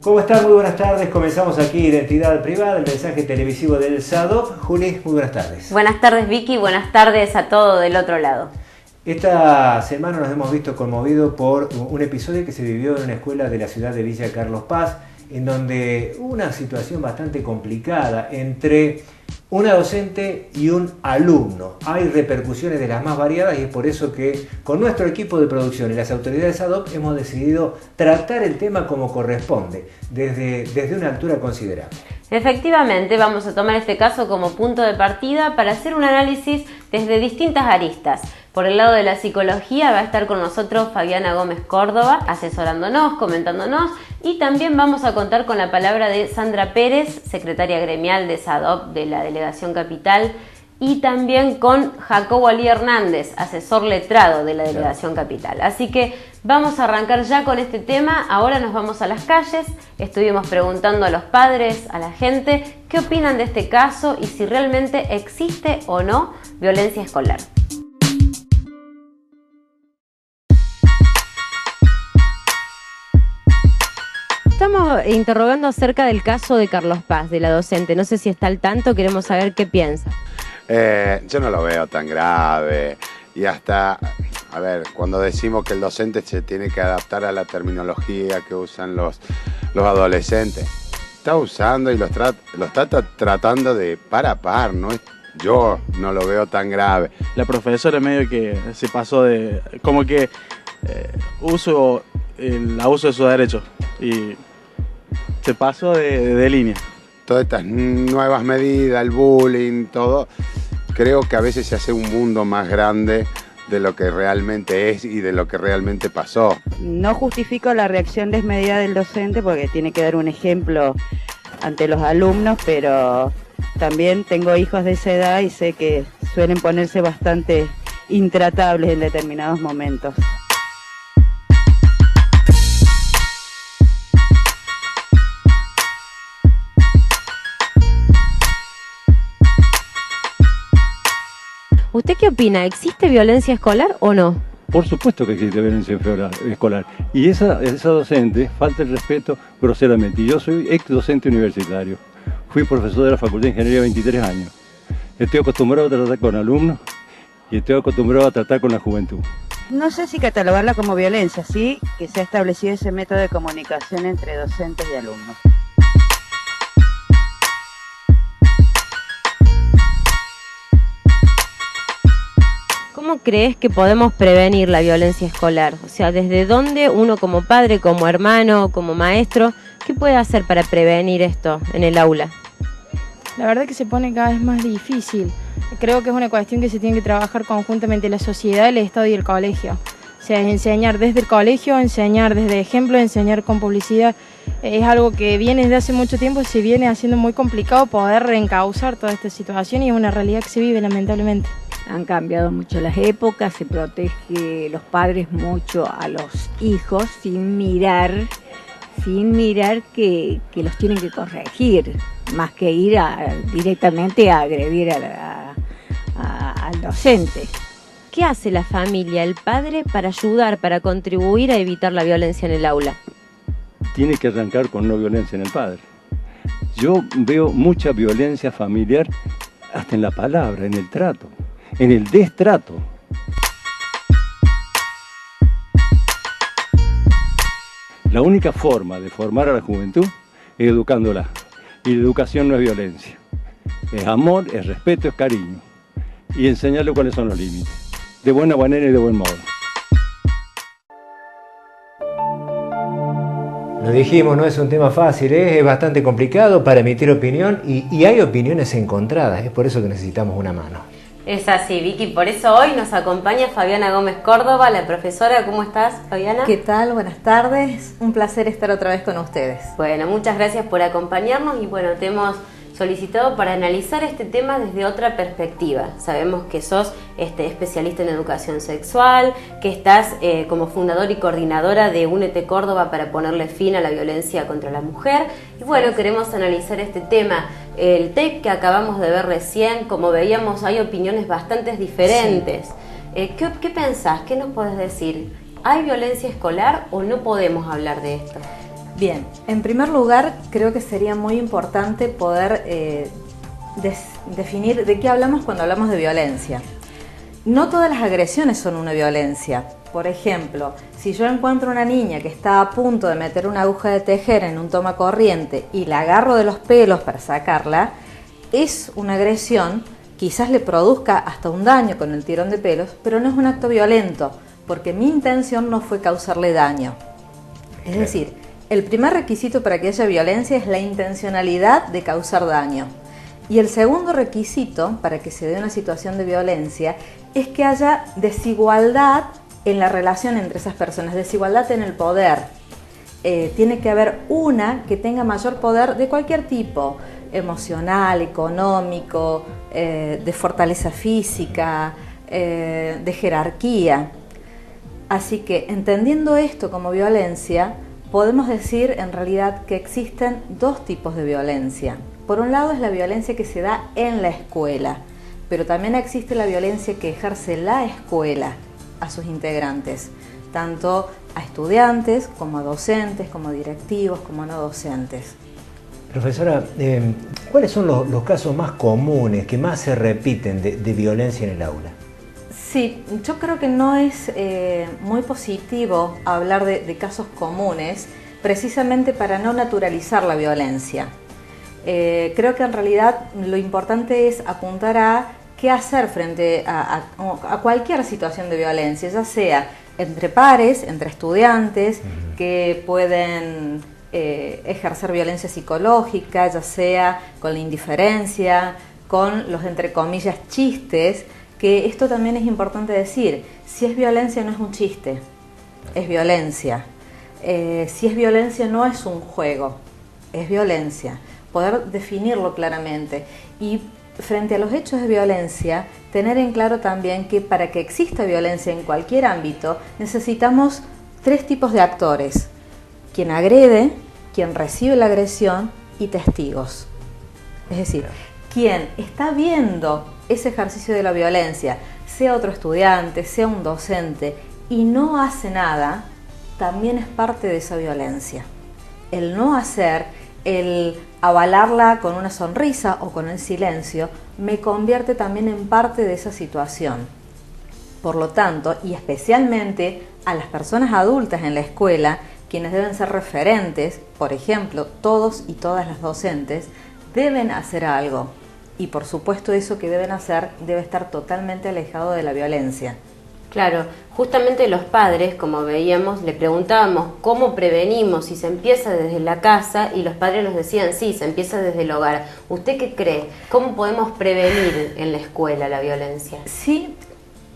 ¿Cómo están? Muy buenas tardes. Comenzamos aquí Identidad Privada, el mensaje televisivo del SADOP. Juli, muy buenas tardes. Buenas tardes, Vicky. Buenas tardes a todo del otro lado. Esta semana nos hemos visto conmovidos por un episodio que se vivió en una escuela de la ciudad de Villa Carlos Paz, en donde hubo una situación bastante complicada entre una docente y un alumno. Hay repercusiones de las más variadas y es por eso que con nuestro equipo de producción y las autoridades SADOP hemos decidido tratar el tema como corresponde, desde una altura considerable. Efectivamente, vamos a tomar este caso como punto de partida para hacer un análisis desde distintas aristas. Por el lado de la psicología va a estar con nosotros Fabiana Gómez Córdoba, asesorándonos, comentándonos, y también vamos a contar con la palabra de Sandra Pérez, secretaria gremial de SADOP de la Delegación Capital, y también con Jacobo Ali Hernández, asesor letrado de la Delegación Capital. Así que vamos a arrancar ya con este tema. Ahora nos vamos a las calles, estuvimos preguntando a los padres, a la gente, qué opinan de este caso y si realmente existe o no violencia escolar. Estamos interrogando acerca del caso de Carlos Paz, de la docente. No sé si está al tanto, queremos saber qué piensa. Yo no lo veo tan grave. Y hasta, a ver, cuando decimos que el docente se tiene que adaptar a la terminología que usan los adolescentes, está usando y lo está tratando de par a par, ¿no? Yo no lo veo tan grave. La profesora medio que se pasó de, como que el abuso de sus derechos y se pasó de línea. Todas estas nuevas medidas, el bullying, todo, creo que a veces se hace un mundo más grande de lo que realmente es y de lo que realmente pasó. No justifico la reacción desmedida del docente porque tiene que dar un ejemplo ante los alumnos, pero también tengo hijos de esa edad y sé que suelen ponerse bastante intratables en determinados momentos. ¿Usted qué opina? ¿Existe violencia escolar o no? Por supuesto que existe violencia escolar. Y esa docente falta el respeto groseramente. Y yo soy ex docente universitario. Fui profesor de la Facultad de Ingeniería 23 años. Estoy acostumbrado a tratar con alumnos y estoy acostumbrado a tratar con la juventud. No sé si catalogarla como violencia, sí que se ha establecido ese método de comunicación entre docentes y alumnos. ¿Cómo crees que podemos prevenir la violencia escolar? O sea, ¿desde dónde uno como padre, como hermano, como maestro, qué puede hacer para prevenir esto en el aula? La verdad que se pone cada vez más difícil. Creo que es una cuestión que se tiene que trabajar conjuntamente la sociedad, el Estado y el colegio. O sea, enseñar desde el colegio, enseñar desde ejemplo, enseñar con publicidad. Es algo que viene desde hace mucho tiempo y se viene haciendo muy complicado poder reencauzar toda esta situación y es una realidad que se vive lamentablemente. Han cambiado mucho las épocas, se protege los padres mucho a los hijos sin mirar que los tienen que corregir, más que ir directamente a agredir al docente. ¿Qué hace la familia, el padre, para ayudar, para contribuir a evitar la violencia en el aula? Tiene que arrancar con no violencia en el padre. Yo veo mucha violencia familiar hasta en la palabra, en el trato, en el destrato. La única forma de formar a la juventud es educándola. Y la educación no es violencia. Es amor, es respeto, es cariño. Y enseñarle cuáles son los límites. De buena manera y de buen modo. Lo dijimos, no es un tema fácil, es bastante complicado para emitir opinión y hay opiniones encontradas. Es por eso que necesitamos una mano. Es así, Vicky, por eso hoy nos acompaña Fabiana Gómez Córdoba, la profesora. ¿Cómo estás, Fabiana? ¿Qué tal? Buenas tardes. Un placer estar otra vez con ustedes. Bueno, muchas gracias por acompañarnos y bueno, te hemos solicitado para analizar este tema desde otra perspectiva. Sabemos que sos especialista en educación sexual, que estás como fundador y coordinadora de Únete Córdoba para ponerle fin a la violencia contra la mujer. Y bueno, queremos analizar este tema. El tape que acabamos de ver recién, como veíamos, hay opiniones bastante diferentes. Sí. ¿Qué pensás? ¿Qué nos podés decir? ¿Hay violencia escolar o no podemos hablar de esto? Bien, en primer lugar, creo que sería muy importante poder definir de qué hablamos cuando hablamos de violencia. No todas las agresiones son una violencia. Por ejemplo, si yo encuentro una niña que está a punto de meter una aguja de tejer en un tomacorriente y la agarro de los pelos para sacarla, es una agresión, quizás le produzca hasta un daño con el tirón de pelos, pero no es un acto violento, porque mi intención no fue causarle daño. Es decir, el primer requisito para que haya violencia es la intencionalidad de causar daño. Y el segundo requisito para que se dé una situación de violencia es que haya desigualdad en la relación entre esas personas, desigualdad en el poder. Tiene que haber una que tenga mayor poder de cualquier tipo, emocional, económico, de fortaleza física, de jerarquía. Así que, entendiendo esto como violencia, podemos decir en realidad que existen dos tipos de violencia. Por un lado es la violencia que se da en la escuela, pero también existe la violencia que ejerce la escuela a sus integrantes, tanto a estudiantes como a docentes, como a directivos, como a no docentes. Profesora, ¿cuáles son los casos más comunes, que más se repiten de violencia en el aula? Sí, yo creo que no es muy positivo hablar de casos comunes, precisamente para no naturalizar la violencia. Creo que en realidad lo importante es apuntar a qué hacer frente a cualquier situación de violencia, ya sea entre pares, entre estudiantes, que pueden ejercer violencia psicológica, ya sea con la indiferencia, con los, entre comillas, chistes, que esto también es importante decir. Si es violencia no es un chiste, es violencia. Si es violencia no es un juego, es violencia. Poder definirlo claramente. Y frente a los hechos de violencia, tener en claro también que para que exista violencia en cualquier ámbito, necesitamos tres tipos de actores: quien agrede, quien recibe la agresión y testigos. Es decir, quien está viendo ese ejercicio de la violencia, sea otro estudiante, sea un docente, y no hace nada, también es parte de esa violencia. El no hacer, el avalarla con una sonrisa o con el silencio, me convierte también en parte de esa situación. Por lo tanto, y especialmente a las personas adultas en la escuela, quienes deben ser referentes, por ejemplo, todos y todas las docentes, deben hacer algo. Y por supuesto eso que deben hacer debe estar totalmente alejado de la violencia. Claro, justamente los padres, como veíamos, le preguntábamos cómo prevenimos, si se empieza desde la casa, y los padres nos decían sí, se empieza desde el hogar. ¿Usted qué cree? ¿Cómo podemos prevenir en la escuela la violencia? Sí,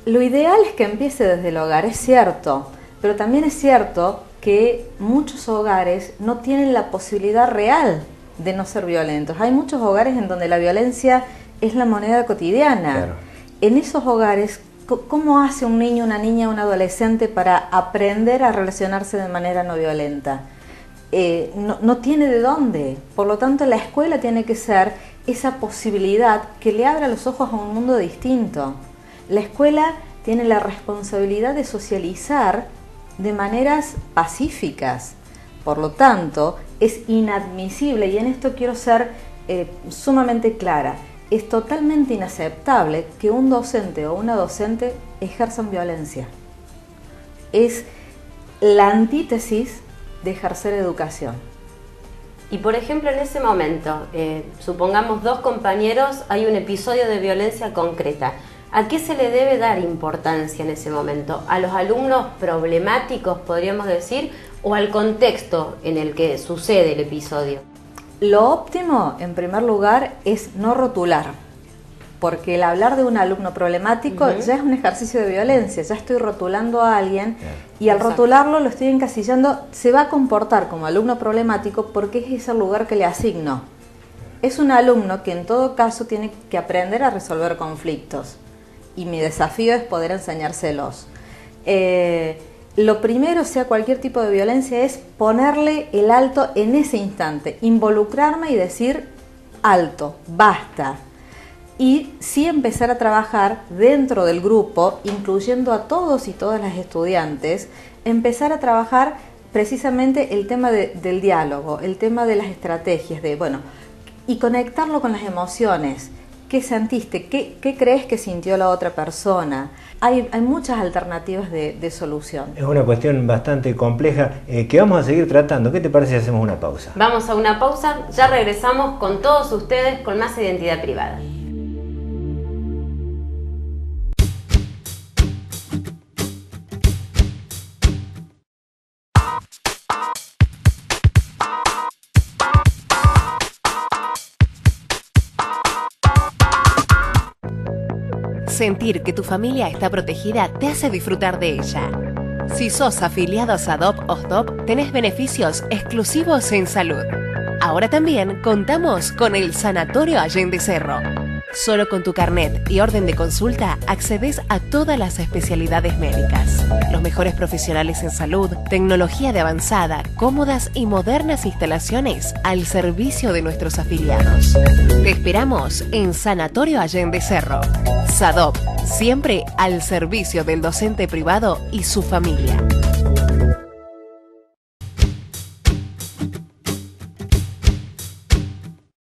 lo ideal es que empiece desde el hogar, es cierto, pero también es cierto que muchos hogares no tienen la posibilidad real de no ser violentos. Hay muchos hogares en donde la violencia es la moneda cotidiana. Claro. En esos hogares, ¿cómo hace un niño, una niña, un adolescente para aprender a relacionarse de manera no violenta? No tiene de dónde. Por lo tanto, la escuela tiene que ser esa posibilidad que le abra los ojos a un mundo distinto. La escuela tiene la responsabilidad de socializar de maneras pacíficas. Por lo tanto, es inadmisible, y en esto quiero ser sumamente clara, es totalmente inaceptable que un docente o una docente ejerzan violencia. Es la antítesis de ejercer educación. Y por ejemplo, en ese momento, supongamos dos compañeros, hay un episodio de violencia concreta. ¿A qué se le debe dar importancia en ese momento? ¿A los alumnos problemáticos, podríamos decir, o al contexto en el que sucede el episodio? Lo óptimo, en primer lugar, es no rotular, porque el hablar de un alumno problemático ya es un ejercicio de violencia, ya estoy rotulando a alguien y al rotularlo lo estoy encasillando, se va a comportar como alumno problemático porque es ese lugar que le asigno. Es un alumno que en todo caso tiene que aprender a resolver conflictos y mi desafío es poder enseñárselos. Lo primero, sea cualquier tipo de violencia, es ponerle el alto en ese instante, involucrarme y decir alto, basta. Y sí empezar a trabajar dentro del grupo, incluyendo a todos y todas las estudiantes, empezar a trabajar precisamente el tema del diálogo, el tema de las estrategias, y conectarlo con las emociones. ¿Qué sentiste? ¿Qué crees que sintió la otra persona? Hay muchas alternativas de solución. Es una cuestión bastante compleja que vamos a seguir tratando. ¿Qué te parece si hacemos una pausa? Vamos a una pausa, ya regresamos con todos ustedes con más identidad privada. Sentir que tu familia está protegida te hace disfrutar de ella. Si sos afiliado a SADOP o SDOP, tenés beneficios exclusivos en salud. Ahora también contamos con el Sanatorio Allende Cerro. Solo con tu carnet y orden de consulta accedes a todas las especialidades médicas. Los mejores profesionales en salud, tecnología de avanzada, cómodas y modernas instalaciones al servicio de nuestros afiliados. Te esperamos en Sanatorio Allende Cerro. SADOP, siempre al servicio del docente privado y su familia.